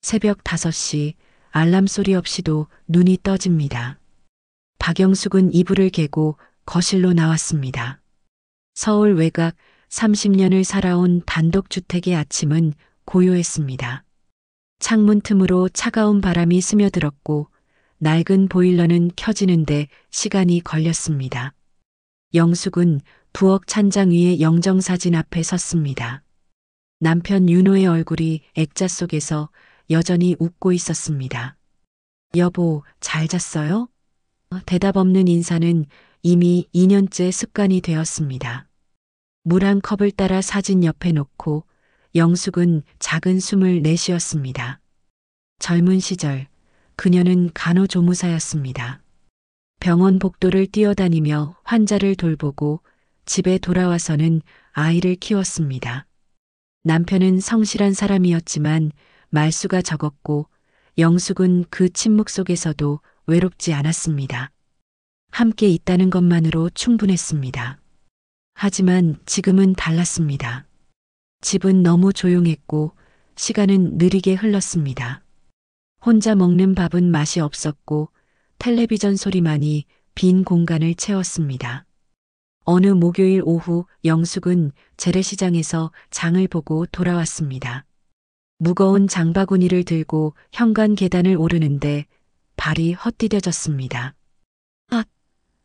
새벽 5시 알람 소리 없이도 눈이 떠집니다. 박영숙은 이불을 개고 거실로 나왔습니다. 서울 외곽 30년을 살아온 단독주택의 아침은 고요했습니다. 창문 틈으로 차가운 바람이 스며들었고 낡은 보일러는 켜지는데 시간이 걸렸습니다. 영숙은 부엌 찬장 위에 영정사진 앞에 섰습니다. 남편 윤호의 얼굴이 액자 속에서 여전히 웃고 있었습니다. 여보, 잘 잤어요? 대답 없는 인사는 이미 2년째 습관이 되었습니다. 물 한 컵을 따라 사진 옆에 놓고 영숙은 작은 숨을 내쉬었습니다. 젊은 시절 그녀는 간호조무사였습니다. 병원 복도를 뛰어다니며 환자를 돌보고 집에 돌아와서는 아이를 키웠습니다. 남편은 성실한 사람이었지만 말수가 적었고 영숙은 그 침묵 속에서도 외롭지 않았습니다. 함께 있다는 것만으로 충분했습니다. 하지만 지금은 달랐습니다. 집은 너무 조용했고 시간은 느리게 흘렀습니다. 혼자 먹는 밥은 맛이 없었고 텔레비전 소리만이 빈 공간을 채웠습니다. 어느 목요일 오후 영숙은 재래시장에서 장을 보고 돌아왔습니다. 무거운 장바구니를 들고 현관 계단을 오르는데 발이 헛디뎌졌습니다.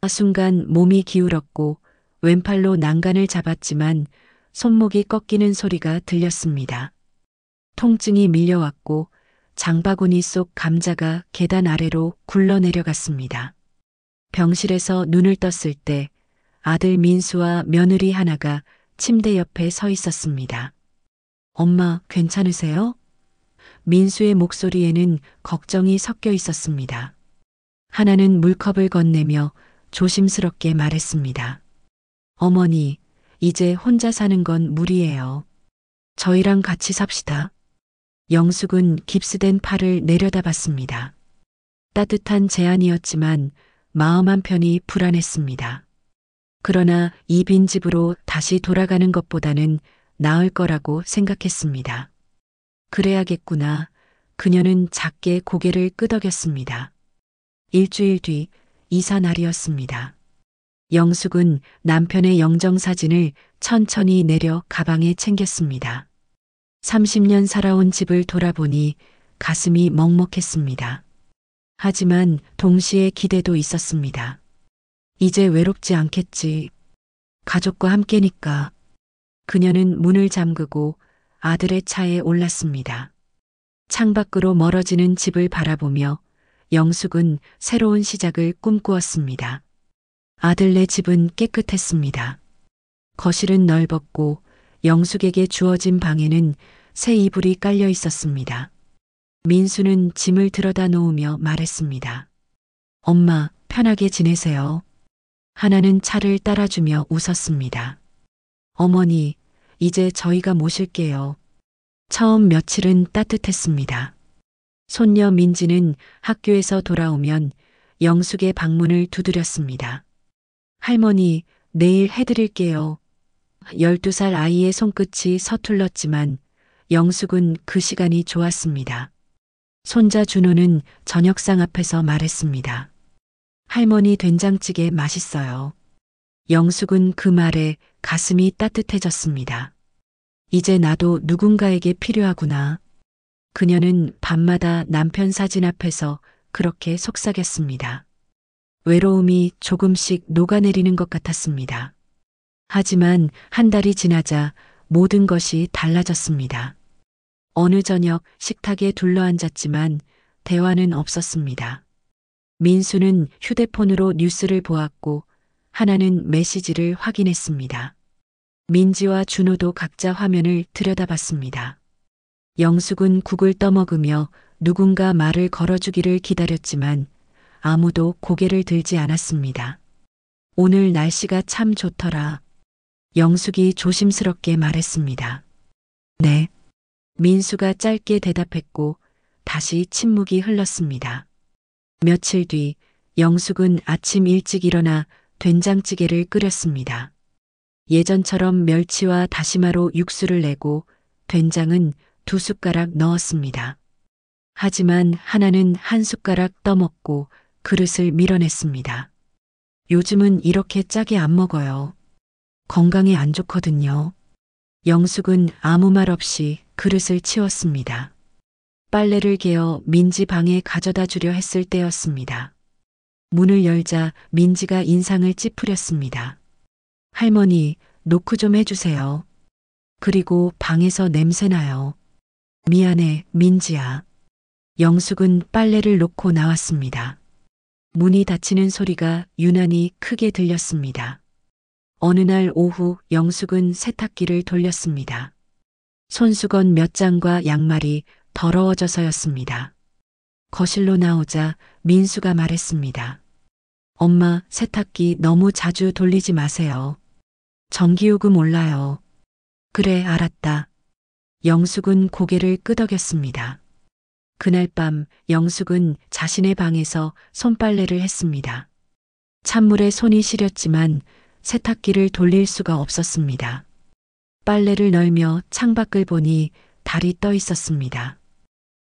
순간 몸이 기울었고 왼팔로 난간을 잡았지만 손목이 꺾이는 소리가 들렸습니다. 통증이 밀려왔고 장바구니 속 감자가 계단 아래로 굴러내려갔습니다. 병실에서 눈을 떴을 때 아들 민수와 며느리 하나가 침대 옆에 서 있었습니다. 엄마, 괜찮으세요? 민수의 목소리에는 걱정이 섞여 있었습니다. 하나는 물컵을 건네며 조심스럽게 말했습니다. 어머니, 이제 혼자 사는 건 무리예요. 저희랑 같이 삽시다. 영숙은 깁스된 팔을 내려다봤습니다. 따뜻한 제안이었지만 마음 한편이 불안했습니다. 그러나 이 빈집으로 다시 돌아가는 것보다는 나을 거라고 생각했습니다. 그래야겠구나. 그녀는 작게 고개를 끄덕였습니다. 일주일 뒤 이사 날이었습니다. 영숙은 남편의 영정사진을 천천히 내려 가방에 챙겼습니다. 30년 살아온 집을 돌아보니 가슴이 먹먹했습니다. 하지만 동시에 기대도 있었습니다. 이제 외롭지 않겠지. 가족과 함께니까. 그녀는 문을 잠그고 아들의 차에 올랐습니다. 창밖으로 멀어지는 집을 바라보며 영숙은 새로운 시작을 꿈꾸었습니다. 아들네 집은 깨끗했습니다. 거실은 넓었고 영숙에게 주어진 방에는 새 이불이 깔려 있었습니다. 민수는 짐을 들여다 놓으며 말했습니다. 엄마, 편하게 지내세요. 하나는 차를 따라주며 웃었습니다. 어머니, 이제 저희가 모실게요. 처음 며칠은 따뜻했습니다. 손녀 민지는 학교에서 돌아오면 영숙의 방문을 두드렸습니다. 할머니, 내일 해드릴게요. 12살 아이의 손끝이 서툴렀지만 영숙은 그 시간이 좋았습니다. 손자 준호는 저녁상 앞에서 말했습니다. 할머니 된장찌개 맛있어요. 영숙은 그 말에 가슴이 따뜻해졌습니다. 이제 나도 누군가에게 필요하구나. 그녀는 밤마다 남편 사진 앞에서 그렇게 속삭였습니다. 외로움이 조금씩 녹아내리는 것 같았습니다. 하지만 한 달이 지나자 모든 것이 달라졌습니다. 어느 저녁 식탁에 둘러앉았지만 대화는 없었습니다. 민수는 휴대폰으로 뉴스를 보았고 하나는 메시지를 확인했습니다. 민지와 준호도 각자 화면을 들여다봤습니다. 영숙은 국을 떠먹으며 누군가 말을 걸어주기를 기다렸지만 아무도 고개를 들지 않았습니다. 오늘 날씨가 참 좋더라. 영숙이 조심스럽게 말했습니다. 네. 민수가 짧게 대답했고 다시 침묵이 흘렀습니다. 며칠 뒤 영숙은 아침 일찍 일어나 된장찌개를 끓였습니다. 예전처럼 멸치와 다시마로 육수를 내고 된장은 2 숟가락 넣었습니다. 하지만 하나는 한 숟가락 떠먹고 그릇을 밀어냈습니다. 요즘은 이렇게 짜게 안 먹어요. 건강에 안 좋거든요. 영숙은 아무 말 없이 그릇을 치웠습니다. 빨래를 개어 민지 방에 가져다 주려 했을 때였습니다. 문을 열자 민지가 인상을 찌푸렸습니다. 할머니, 노크 좀 해주세요. 그리고 방에서 냄새나요. 미안해, 민지야. 영숙은 빨래를 놓고 나왔습니다. 문이 닫히는 소리가 유난히 크게 들렸습니다. 어느 날 오후 영숙은 세탁기를 돌렸습니다. 손수건 몇 장과 양말이 더러워져서였습니다. 거실로 나오자 민수가 말했습니다. 엄마, 세탁기 너무 자주 돌리지 마세요. 전기요금 올라요. 그래, 알았다. 영숙은 고개를 끄덕였습니다. 그날 밤 영숙은 자신의 방에서 손빨래를 했습니다. 찬물에 손이 시렸지만 세탁기를 돌릴 수가 없었습니다. 빨래를 널며 창밖을 보니 달이 떠 있었습니다.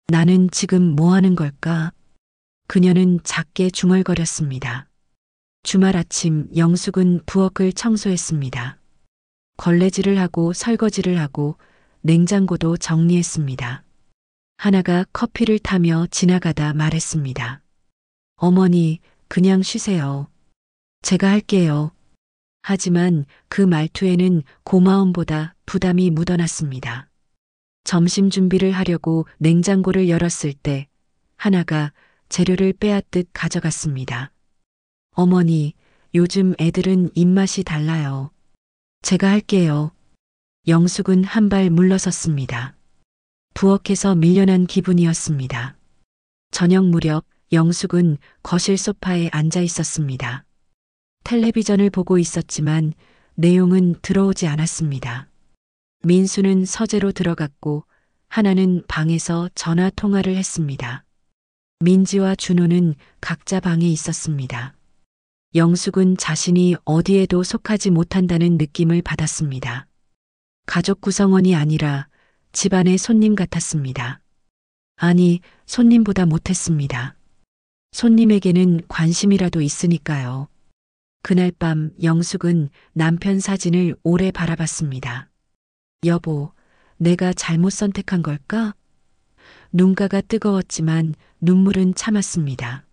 나는 지금 뭐 하는 걸까? 그녀는 작게 중얼거렸습니다. 주말 아침 영숙은 부엌을 청소했습니다. 걸레질을 하고 설거지를 하고 냉장고도 정리했습니다. 하나가 커피를 타며 지나가다 말했습니다. 어머니, 그냥 쉬세요. 제가 할게요. 하지만 그 말투에는 고마움보다 부담이 묻어났습니다. 점심 준비를 하려고 냉장고를 열었을 때 하나가 재료를 빼앗듯 가져갔습니다. 어머니, 요즘 애들은 입맛이 달라요. 제가 할게요. 영숙은 한 발 물러섰습니다. 부엌에서 밀려난 기분이었습니다. 저녁 무렵 영숙은 거실 소파에 앉아 있었습니다. 텔레비전을 보고 있었지만 내용은 들어오지 않았습니다. 민수는 서재로 들어갔고 하나는 방에서 전화 통화를 했습니다. 민지와 준호는 각자 방에 있었습니다. 영숙은 자신이 어디에도 속하지 못한다는 느낌을 받았습니다. 가족 구성원이 아니라 집안의 손님 같았습니다. 아니, 손님보다 못했습니다. 손님에게는 관심이라도 있으니까요. 그날 밤 영숙은 남편 사진을 오래 바라봤습니다. 여보, 내가 잘못 선택한 걸까? 눈가가 뜨거웠지만 눈물은 참았습니다.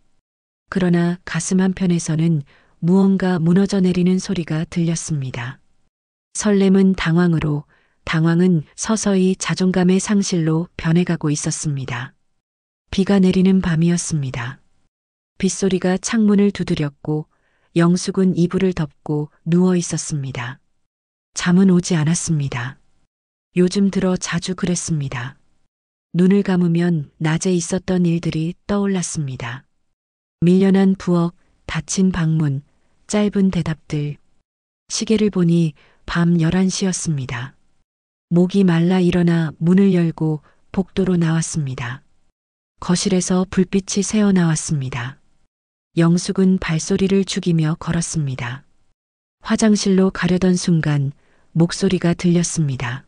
그러나 가슴 한편에서는 무언가 무너져 내리는 소리가 들렸습니다. 설렘은 당황으로, 당황은 서서히 자존감의 상실로 변해가고 있었습니다. 비가 내리는 밤이었습니다. 빗소리가 창문을 두드렸고 영숙은 이불을 덮고 누워 있었습니다. 잠은 오지 않았습니다. 요즘 들어 자주 그랬습니다. 눈을 감으면 낮에 있었던 일들이 떠올랐습니다. 밀려난 부엌, 닫힌 방문, 짧은 대답들. 시계를 보니 밤 11시였습니다. 목이 말라 일어나 문을 열고 복도로 나왔습니다. 거실에서 불빛이 새어나왔습니다. 영숙은 발소리를 죽이며 걸었습니다. 화장실로 가려던 순간 목소리가 들렸습니다.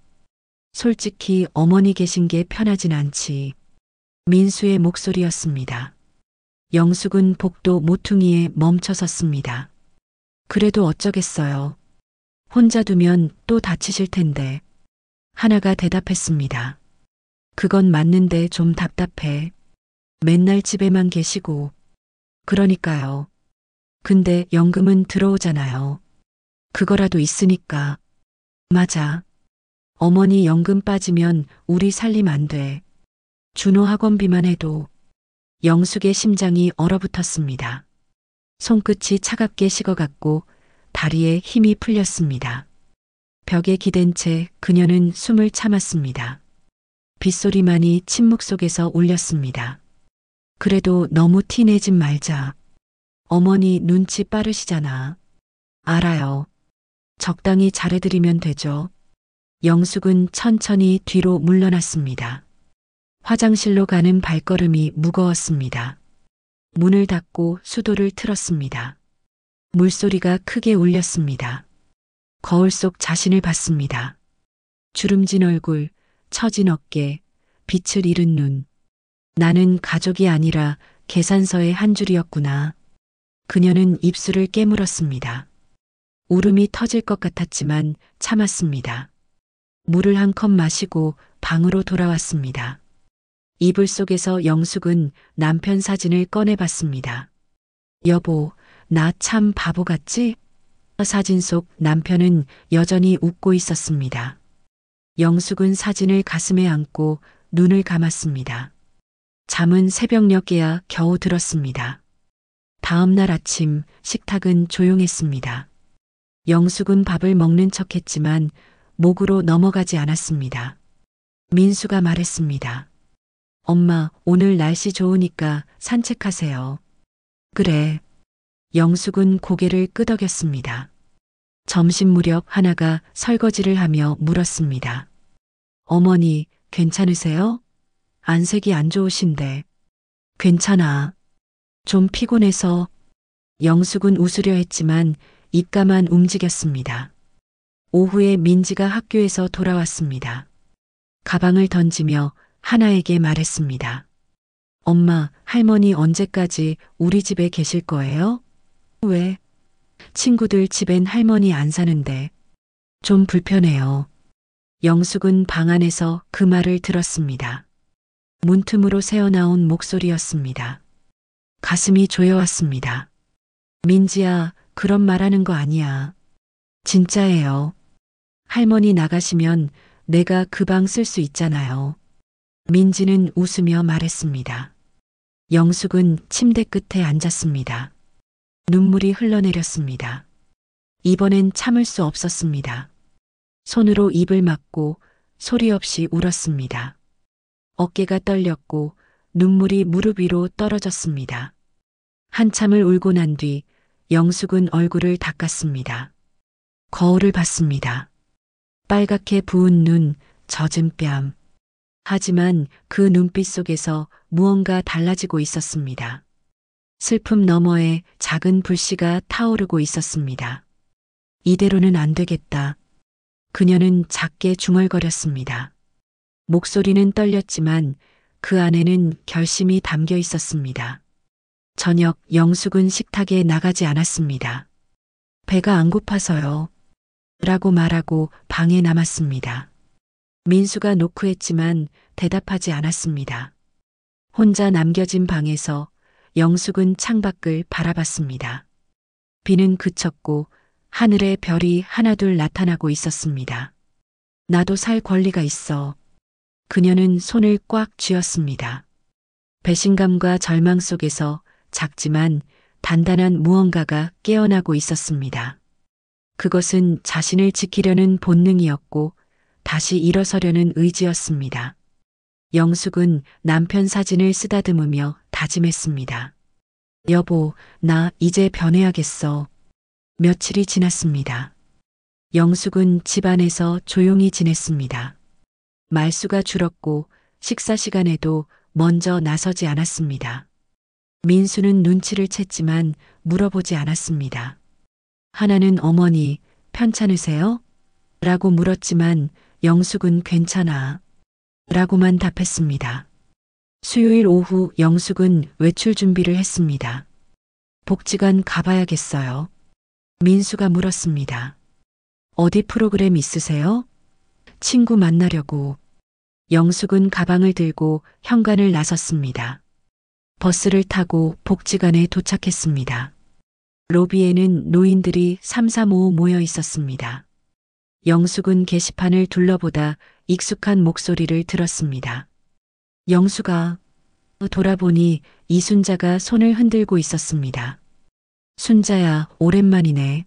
솔직히 어머니 계신 게 편하진 않지. 민수의 목소리였습니다. 영숙은 복도 모퉁이에 멈춰 섰습니다. 그래도 어쩌겠어요. 혼자 두면 또 다치실 텐데. 하나가 대답했습니다. 그건 맞는데 좀 답답해. 맨날 집에만 계시고. 그러니까요. 근데 연금은 들어오잖아요. 그거라도 있으니까. 맞아. 어머니 연금 빠지면 우리 살림 안 돼. 준호 학원비만 해도. 영숙의 심장이 얼어붙었습니다. 손끝이 차갑게 식어갔고 다리에 힘이 풀렸습니다. 벽에 기댄 채 그녀는 숨을 참았습니다. 빗소리만이 침묵 속에서 울렸습니다. 그래도 너무 티내진 말자. 어머니 눈치 빠르시잖아. 알아요. 적당히 잘해드리면 되죠. 영숙은 천천히 뒤로 물러났습니다. 화장실로 가는 발걸음이 무거웠습니다. 문을 닫고 수도를 틀었습니다. 물소리가 크게 울렸습니다. 거울 속 자신을 봤습니다. 주름진 얼굴, 처진 어깨, 빛을 잃은 눈. 나는 가족이 아니라 계산서의 한 줄이었구나. 그녀는 입술을 깨물었습니다. 울음이 터질 것 같았지만 참았습니다. 물을 한 컵 마시고 방으로 돌아왔습니다. 이불 속에서 영숙은 남편 사진을 꺼내봤습니다. 여보, 나 참 바보 같지? 사진 속 남편은 여전히 웃고 있었습니다. 영숙은 사진을 가슴에 안고 눈을 감았습니다. 잠은 새벽녘에야 겨우 들었습니다. 다음 날 아침 식탁은 조용했습니다. 영숙은 밥을 먹는 척했지만 목으로 넘어가지 않았습니다. 민수가 말했습니다. 엄마, 오늘 날씨 좋으니까 산책하세요. 그래. 영숙은 고개를 끄덕였습니다. 점심 무렵 하나가 설거지를 하며 물었습니다. 어머니, 괜찮으세요? 안색이 안 좋으신데. 괜찮아. 좀 피곤해서. 영숙은 웃으려 했지만 입가만 움직였습니다. 오후에 민지가 학교에서 돌아왔습니다. 가방을 던지며 하나에게 말했습니다. 엄마, 할머니 언제까지 우리 집에 계실 거예요? 왜? 친구들 집엔 할머니 안 사는데. 좀 불편해요. 영숙은 방 안에서 그 말을 들었습니다. 문틈으로 새어나온 목소리였습니다. 가슴이 조여왔습니다. 민지야, 그런 말하는 거 아니야. 진짜예요. 할머니 나가시면 내가 그 방 쓸 수 있잖아요. 민지는 웃으며 말했습니다. 영숙은 침대 끝에 앉았습니다. 눈물이 흘러내렸습니다. 이번엔 참을 수 없었습니다. 손으로 입을 막고 소리 없이 울었습니다. 어깨가 떨렸고 눈물이 무릎 위로 떨어졌습니다. 한참을 울고 난 뒤 영숙은 얼굴을 닦았습니다. 거울을 봤습니다. 빨갛게 부은 눈, 젖은 뺨. 하지만 그 눈빛 속에서 무언가 달라지고 있었습니다. 슬픔 너머에 작은 불씨가 타오르고 있었습니다. 이대로는 안 되겠다. 그녀는 작게 중얼거렸습니다. 목소리는 떨렸지만 그 안에는 결심이 담겨 있었습니다. 저녁 영숙은 식탁에 나가지 않았습니다. 배가 안 고파서요. 라고 말하고 방에 남았습니다. 민수가 노크했지만 대답하지 않았습니다. 혼자 남겨진 방에서 영숙은 창밖을 바라봤습니다. 비는 그쳤고 하늘에 별이 하나둘 나타나고 있었습니다. 나도 살 권리가 있어. 그녀는 손을 꽉 쥐었습니다. 배신감과 절망 속에서 작지만 단단한 무언가가 깨어나고 있었습니다. 그것은 자신을 지키려는 본능이었고 다시 일어서려는 의지였습니다. 영숙은 남편 사진을 쓰다듬으며 다짐했습니다. 여보, 나 이제 변해야겠어. 며칠이 지났습니다. 영숙은 집안에서 조용히 지냈습니다. 말수가 줄었고 식사 시간에도 먼저 나서지 않았습니다. 민수는 눈치를 챘지만 물어보지 않았습니다. 하나는 어머니, 편찮으세요? 라고 물었지만 영숙은 괜찮아. 라고만 답했습니다. 수요일 오후 영숙은 외출 준비를 했습니다. 복지관 가봐야겠어요. 민수가 물었습니다. 어디 프로그램 있으세요? 친구 만나려고. 영숙은 가방을 들고 현관을 나섰습니다. 버스를 타고 복지관에 도착했습니다. 로비에는 노인들이 삼삼오오 모여 있었습니다. 영숙은 게시판을 둘러보다 익숙한 목소리를 들었습니다. 영숙아. 돌아보니 이순자가 손을 흔들고 있었습니다. 순자야, 오랜만이네.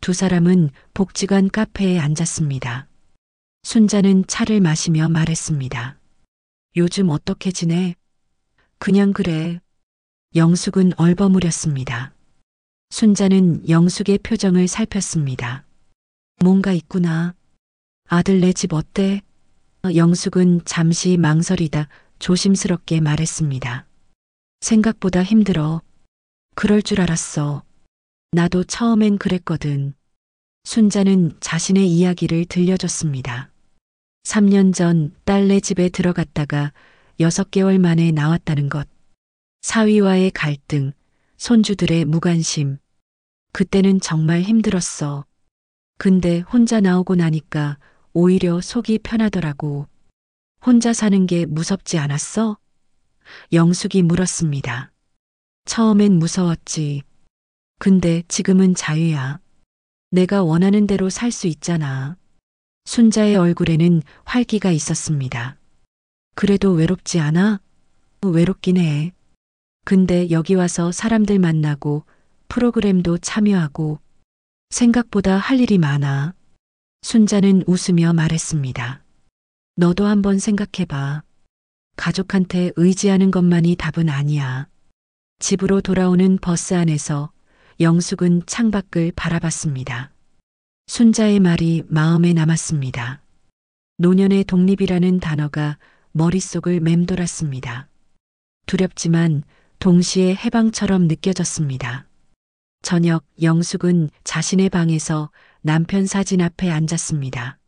두 사람은 복지관 카페에 앉았습니다. 순자는 차를 마시며 말했습니다. 요즘 어떻게 지내? 그냥 그래. 영숙은 얼버무렸습니다. 순자는 영숙의 표정을 살폈습니다. 뭔가 있구나. 아들 내 집 어때? 영숙은 잠시 망설이다 조심스럽게 말했습니다. 생각보다 힘들어. 그럴 줄 알았어. 나도 처음엔 그랬거든. 순자는 자신의 이야기를 들려줬습니다. 3년 전 딸네 집에 들어갔다가 6개월 만에 나왔다는 것. 사위와의 갈등, 손주들의 무관심. 그때는 정말 힘들었어. 근데 혼자 나오고 나니까 오히려 속이 편하더라고. 혼자 사는 게 무섭지 않았어? 영숙이 물었습니다. 처음엔 무서웠지. 근데 지금은 자유야. 내가 원하는 대로 살 수 있잖아. 순자의 얼굴에는 활기가 있었습니다. 그래도 외롭지 않아? 외롭긴 해. 근데 여기 와서 사람들 만나고 프로그램도 참여하고 생각보다 할 일이 많아. 순자는 웃으며 말했습니다. 너도 한번 생각해봐. 가족한테 의지하는 것만이 답은 아니야. 집으로 돌아오는 버스 안에서 영숙은 창밖을 바라봤습니다. 순자의 말이 마음에 남았습니다. 노년의 독립이라는 단어가 머릿속을 맴돌았습니다. 두렵지만 동시에 해방처럼 느껴졌습니다. 저녁 영숙은 자신의 방에서 남편 사진 앞에 앉았습니다.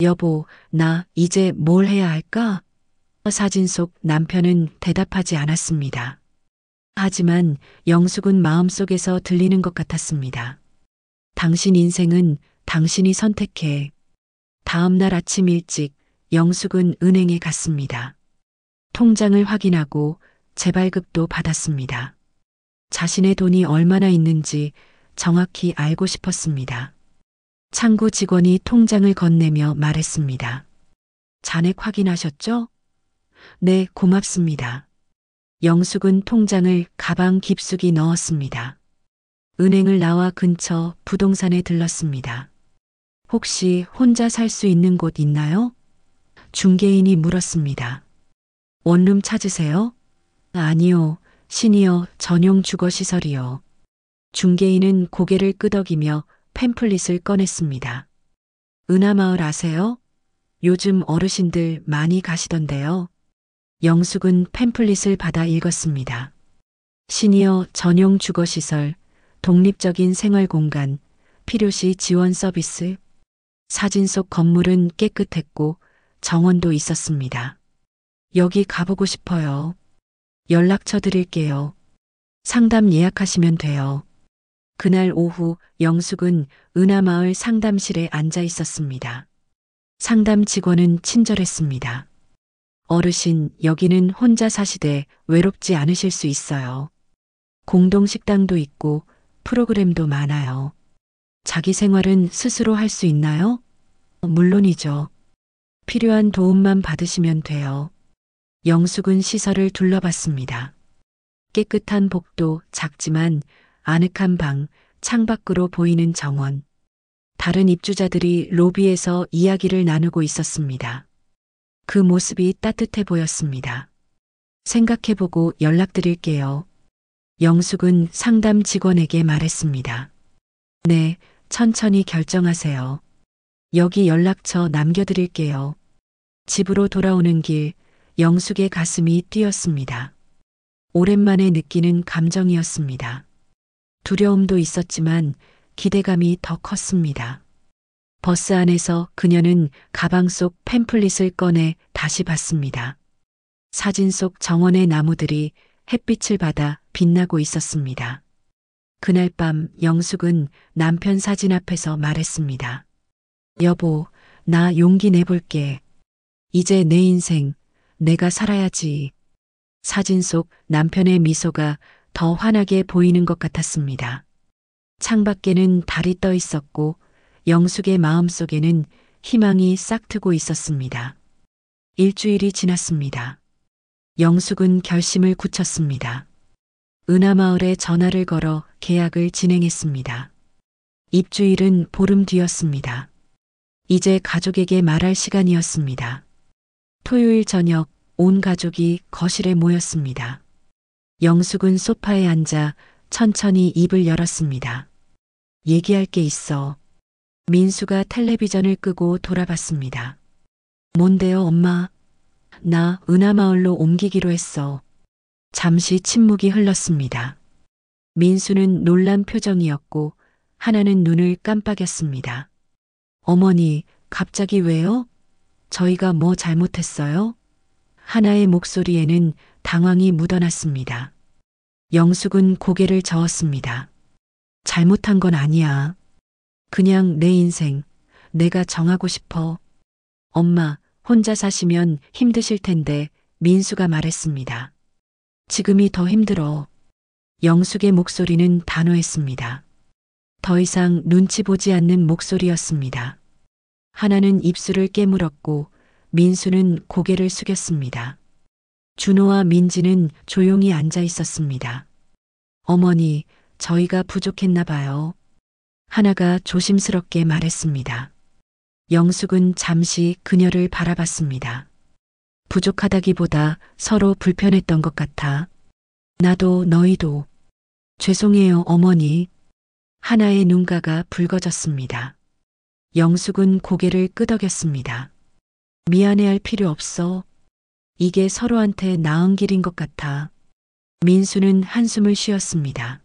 여보, 나 이제 뭘 해야 할까? 사진 속 남편은 대답하지 않았습니다. 하지만 영숙은 마음속에서 들리는 것 같았습니다. 당신 인생은 당신이 선택해. 다음 날 아침 일찍 영숙은 은행에 갔습니다. 통장을 확인하고 재발급도 받았습니다. 자신의 돈이 얼마나 있는지 정확히 알고 싶었습니다. 창구 직원이 통장을 건네며 말했습니다. 잔액 확인하셨죠? 네, 고맙습니다. 영숙은 통장을 가방 깊숙이 넣었습니다. 은행을 나와 근처 부동산에 들렀습니다. 혹시 혼자 살 수 있는 곳 있나요? 중개인이 물었습니다. 원룸 찾으세요? 아니요, 시니어 전용 주거시설이요. 중개인은 고개를 끄덕이며 팸플릿을 꺼냈습니다. 은하마을 아세요? 요즘 어르신들 많이 가시던데요. 영숙은 팸플릿을 받아 읽었습니다. 시니어 전용 주거시설, 독립적인 생활 공간, 필요시 지원 서비스. 사진 속 건물은 깨끗했고 정원도 있었습니다. 여기 가보고 싶어요. 연락처 드릴게요. 상담 예약하시면 돼요. 그날 오후 영숙은 은하마을 상담실에 앉아 있었습니다. 상담 직원은 친절했습니다. 어르신, 여기는 혼자 사시되 외롭지 않으실 수 있어요. 공동 식당도 있고 프로그램도 많아요. 자기 생활은 스스로 할 수 있나요? 물론이죠. 필요한 도움만 받으시면 돼요. 영숙은 시설을 둘러봤습니다. 깨끗한 복도, 작지만 아늑한 방, 창밖으로 보이는 정원. 다른 입주자들이 로비에서 이야기를 나누고 있었습니다. 그 모습이 따뜻해 보였습니다. 생각해보고 연락드릴게요. 영숙은 상담 직원에게 말했습니다. 네, 천천히 결정하세요. 여기 연락처 남겨드릴게요. 집으로 돌아오는 길, 영숙의 가슴이 뛰었습니다. 오랜만에 느끼는 감정이었습니다. 두려움도 있었지만 기대감이 더 컸습니다. 버스 안에서 그녀는 가방 속 팸플릿을 꺼내 다시 봤습니다. 사진 속 정원의 나무들이 햇빛을 받아 빛나고 있었습니다. 그날 밤 영숙은 남편 사진 앞에서 말했습니다. 여보, 나 용기 내볼게. 이제 내 인생, 내가 살아야지. 사진 속 남편의 미소가 더 환하게 보이는 것 같았습니다. 창밖에는 달이 떠 있었고 영숙의 마음속에는 희망이 싹트고 있었습니다. 일주일이 지났습니다. 영숙은 결심을 굳혔습니다. 은하마을에 전화를 걸어 계약을 진행했습니다. 입주일은 보름 뒤였습니다. 이제 가족에게 말할 시간이었습니다. 토요일 저녁 온 가족이 거실에 모였습니다. 영숙은 소파에 앉아 천천히 입을 열었습니다. 얘기할 게 있어. 민수가 텔레비전을 끄고 돌아봤습니다. 뭔데요, 엄마? 나 은하마을로 옮기기로 했어. 잠시 침묵이 흘렀습니다. 민수는 놀란 표정이었고 하나는 눈을 깜빡였습니다. 어머니, 갑자기 왜요? 저희가 뭐 잘못했어요? 하나의 목소리에는 당황이 묻어났습니다. 영숙은 고개를 저었습니다. 잘못한 건 아니야. 그냥 내 인생, 내가 정하고 싶어. 엄마, 혼자 사시면 힘드실 텐데 민수가 말했습니다. 지금이 더 힘들어. 영숙의 목소리는 단호했습니다. 더 이상 눈치 보지 않는 목소리였습니다. 하나는 입술을 깨물었고 민수는 고개를 숙였습니다. 준호와 민지는 조용히 앉아 있었습니다. 어머니, 저희가 부족했나 봐요. 하나가 조심스럽게 말했습니다. 영숙은 잠시 그녀를 바라봤습니다. 부족하다기보다 서로 불편했던 것 같아. 나도 너희도. 죄송해요, 어머니. 하나의 눈가가 붉어졌습니다. 영숙은 고개를 끄덕였습니다. 미안해할 필요 없어. 이게 서로한테 나은 길인 것 같아. 민수는 한숨을 쉬었습니다.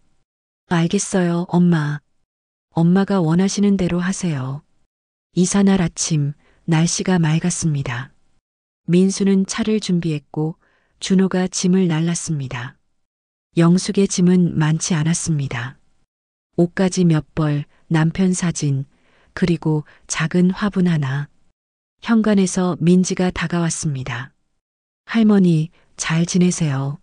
알겠어요, 엄마. 엄마가 원하시는 대로 하세요. 이삿날 아침, 날씨가 맑았습니다. 민수는 차를 준비했고 준호가 짐을 날랐습니다. 영숙의 짐은 많지 않았습니다. 옷가지 몇 벌, 남편 사진, 그리고 작은 화분 하나. 현관에서 민지가 다가왔습니다. 할머니, 잘 지내세요.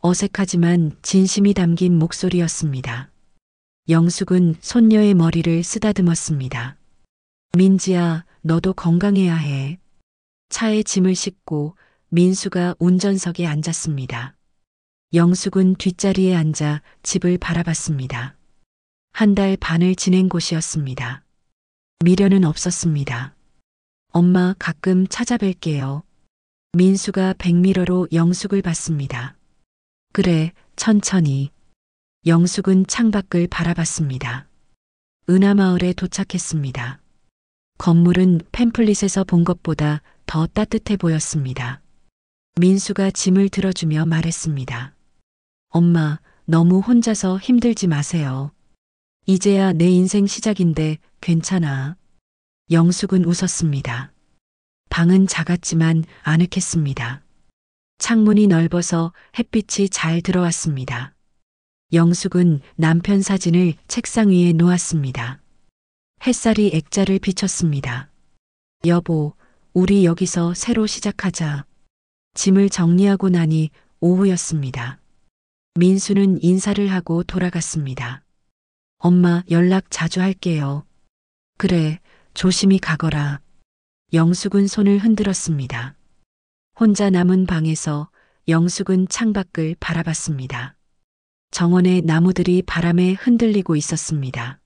어색하지만 진심이 담긴 목소리였습니다. 영숙은 손녀의 머리를 쓰다듬었습니다. 민지야, 너도 건강해야 해. 차에 짐을 싣고 민수가 운전석에 앉았습니다. 영숙은 뒷자리에 앉아 집을 바라봤습니다. 한 달 반을 지낸 곳이었습니다. 미련은 없었습니다. 엄마 가끔 찾아뵐게요. 민수가 백미러로 영숙을 봤습니다. 그래, 천천히. 영숙은 창밖을 바라봤습니다. 은하마을에 도착했습니다. 건물은 팸플릿에서 본 것보다 더 따뜻해 보였습니다. 민수가 짐을 들어주며 말했습니다. 엄마, 너무 혼자서 힘들지 마세요. 이제야 내 인생 시작인데 괜찮아. 영숙은 웃었습니다. 방은 작았지만 아늑했습니다. 창문이 넓어서 햇빛이 잘 들어왔습니다. 영숙은 남편 사진을 책상 위에 놓았습니다. 햇살이 액자를 비췄습니다. 여보, 우리 여기서 새로 시작하자. 짐을 정리하고 나니 오후였습니다. 민수는 인사를 하고 돌아갔습니다. 엄마, 연락 자주 할게요. 그래, 조심히 가거라. 영숙은 손을 흔들었습니다. 혼자 남은 방에서 영숙은 창밖을 바라봤습니다. 정원의 나무들이 바람에 흔들리고 있었습니다.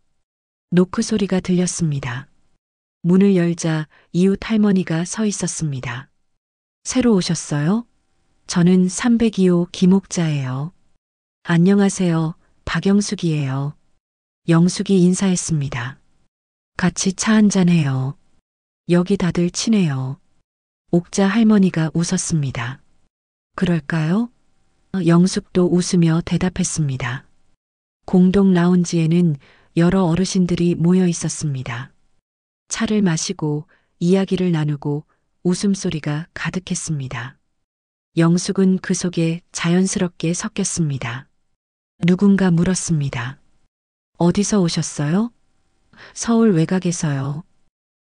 노크 소리가 들렸습니다. 문을 열자 이웃 할머니가 서 있었습니다. 새로 오셨어요? 저는 302호 김옥자예요. 안녕하세요. 박영숙이에요. 영숙이 인사했습니다. 같이 차 한잔해요. 여기 다들 친해요. 옥자 할머니가 웃었습니다. 그럴까요? 영숙도 웃으며 대답했습니다. 공동 라운지에는 여러 어르신들이 모여 있었습니다. 차를 마시고 이야기를 나누고 웃음소리가 가득했습니다. 영숙은 그 속에 자연스럽게 섞였습니다. 누군가 물었습니다. 어디서 오셨어요? 서울 외곽에서요.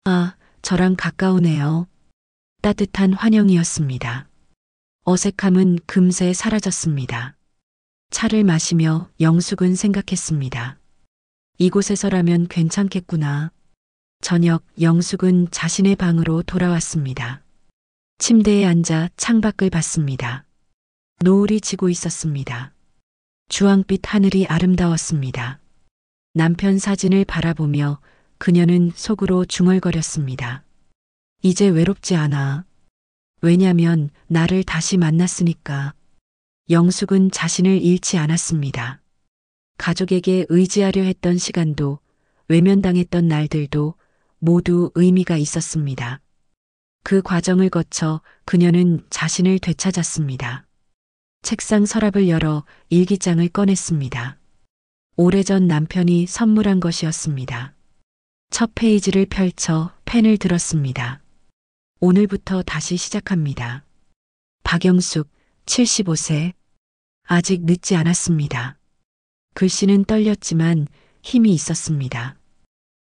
아, 저랑 가까우네요. 따뜻한 환영이었습니다. 어색함은 금세 사라졌습니다. 차를 마시며 영숙은 생각했습니다. 이곳에서라면 괜찮겠구나. 저녁 영숙은 자신의 방으로 돌아왔습니다. 침대에 앉아 창밖을 봤습니다. 노을이 지고 있었습니다. 주황빛 하늘이 아름다웠습니다. 남편 사진을 바라보며 그녀는 속으로 중얼거렸습니다. 이제 외롭지 않아. 왜냐면 나를 다시 만났으니까. 영숙은 자신을 잃지 않았습니다. 가족에게 의지하려 했던 시간도 외면당했던 날들도 모두 의미가 있었습니다. 그 과정을 거쳐 그녀는 자신을 되찾았습니다. 책상 서랍을 열어 일기장을 꺼냈습니다. 오래전 남편이 선물한 것이었습니다. 첫 페이지를 펼쳐 펜을 들었습니다. 오늘부터 다시 시작합니다. 박영숙, 75세. 아직 늦지 않았습니다. 글씨는 떨렸지만 힘이 있었습니다.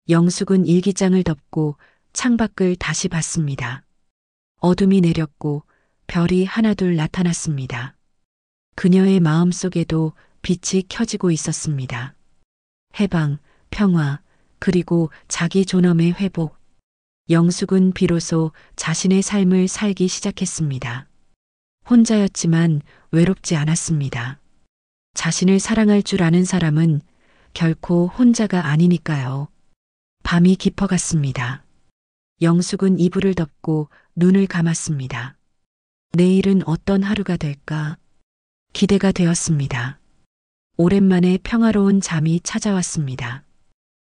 영숙은 일기장을 덮고 창밖을 다시 봤습니다. 어둠이 내렸고 별이 하나둘 나타났습니다. 그녀의 마음속에도 빛이 켜지고 있었습니다. 해방, 평화, 그리고 자기 존엄의 회복. 영숙은 비로소 자신의 삶을 살기 시작했습니다. 혼자였지만 외롭지 않았습니다. 자신을 사랑할 줄 아는 사람은 결코 혼자가 아니니까요. 밤이 깊어갔습니다. 영숙은 이불을 덮고 눈을 감았습니다. 내일은 어떤 하루가 될까? 기대가 되었습니다. 오랜만에 평화로운 잠이 찾아왔습니다.